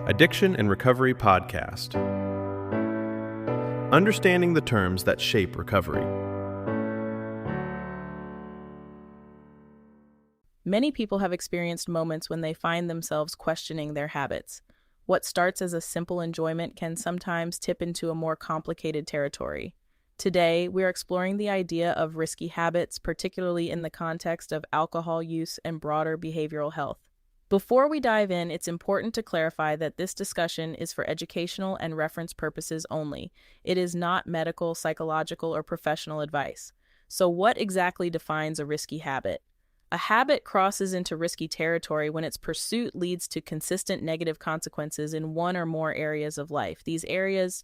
Addiction and Recovery Podcast. Understanding the terms that shape recovery. Many people have experienced moments when they find themselves questioning their habits. What starts as a simple enjoyment can sometimes tip into a more complicated territory. Today, we are exploring the idea of risky habits, particularly in the context of alcohol use and broader behavioral health. Before we dive in, it's important to clarify that this discussion is for educational and reference purposes only. It is not medical, psychological, or professional advice. So what exactly defines a risky habit? A habit crosses into risky territory when its pursuit leads to consistent negative consequences in one or more areas of life. These areas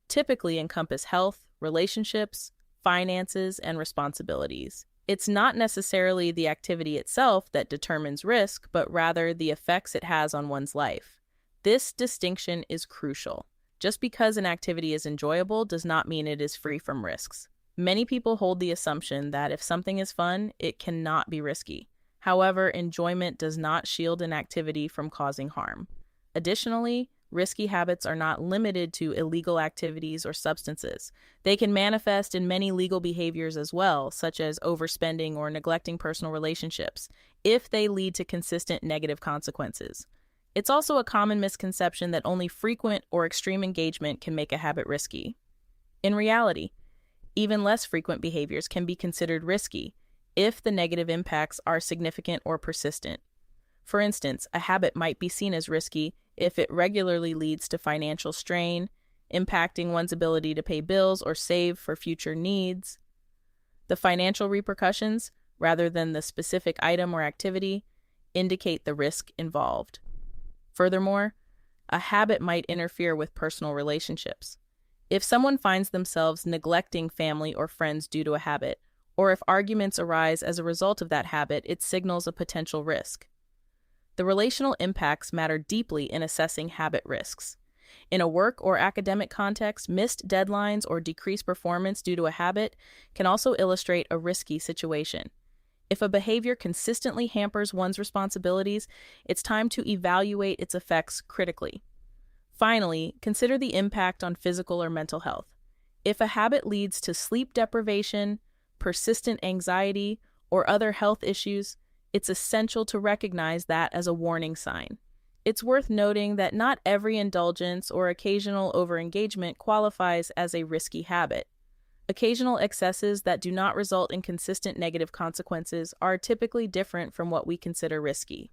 typically encompass health, relationships, finances, and responsibilities. It's not necessarily the activity itself that determines risk, but rather the effects it has on one's life. This distinction is crucial. Just because an activity is enjoyable does not mean it is free from risks. Many people hold the assumption that if something is fun, it cannot be risky. However, enjoyment does not shield an activity from causing harm. Additionally, risky habits are not limited to illegal activities or substances. They can manifest in many legal behaviors as well, such as overspending or neglecting personal relationships, if they lead to consistent negative consequences. It's also a common misconception that only frequent or extreme engagement can make a habit risky. In reality, even less frequent behaviors can be considered risky if the negative impacts are significant or persistent. For instance, a habit might be seen as risky if it regularly leads to financial strain, impacting one's ability to pay bills or save for future needs. The financial repercussions, rather than the specific item or activity, indicate the risk involved. Furthermore, a habit might interfere with personal relationships. If someone finds themselves neglecting family or friends due to a habit, or if arguments arise as a result of that habit, it signals a potential risk. The relational impacts matter deeply in assessing habit risks. In a work or academic context, missed deadlines or decreased performance due to a habit can also illustrate a risky situation. If a behavior consistently hampers one's responsibilities, it's time to evaluate its effects critically. Finally, consider the impact on physical or mental health. If a habit leads to sleep deprivation, persistent anxiety, or other health issues, it's essential to recognize that as a warning sign. It's worth noting that not every indulgence or occasional overengagement qualifies as a risky habit. Occasional excesses that do not result in consistent negative consequences are typically different from what we consider risky.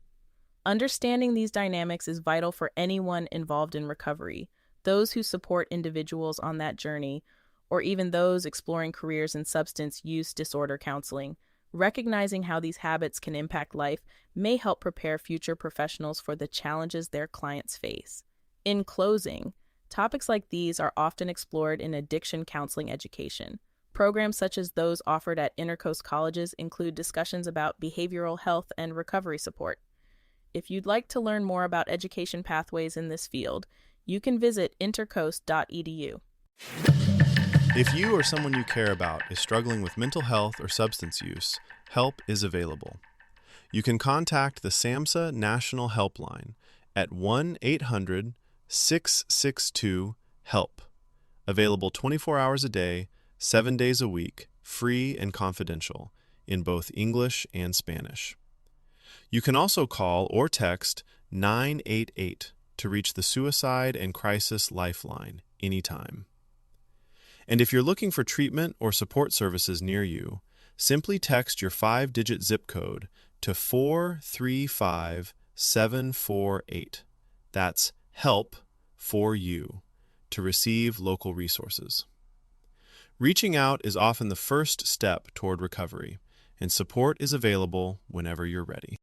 Understanding these dynamics is vital for anyone involved in recovery, those who support individuals on that journey, or even those exploring careers in substance use disorder counseling. Recognizing how these habits can impact life may help prepare future professionals for the challenges their clients face. In closing, topics like these are often explored in addiction counseling education. Programs such as those offered at InterCoast colleges include discussions about behavioral health and recovery support. If you'd like to learn more about education pathways in this field, you can visit intercoast.edu. If you or someone you care about is struggling with mental health or substance use, help is available. You can contact the SAMHSA National Helpline at 1-800-662-HELP. Available 24 hours a day, 7 days a week, free and confidential, in both English and Spanish. You can also call or text 988 to reach the Suicide and Crisis Lifeline anytime. And if you're looking for treatment or support services near you, simply text your 5-digit zip code to 435748. That's HELP for you to receive local resources. Reaching out is often the first step toward recovery, and support is available whenever you're ready.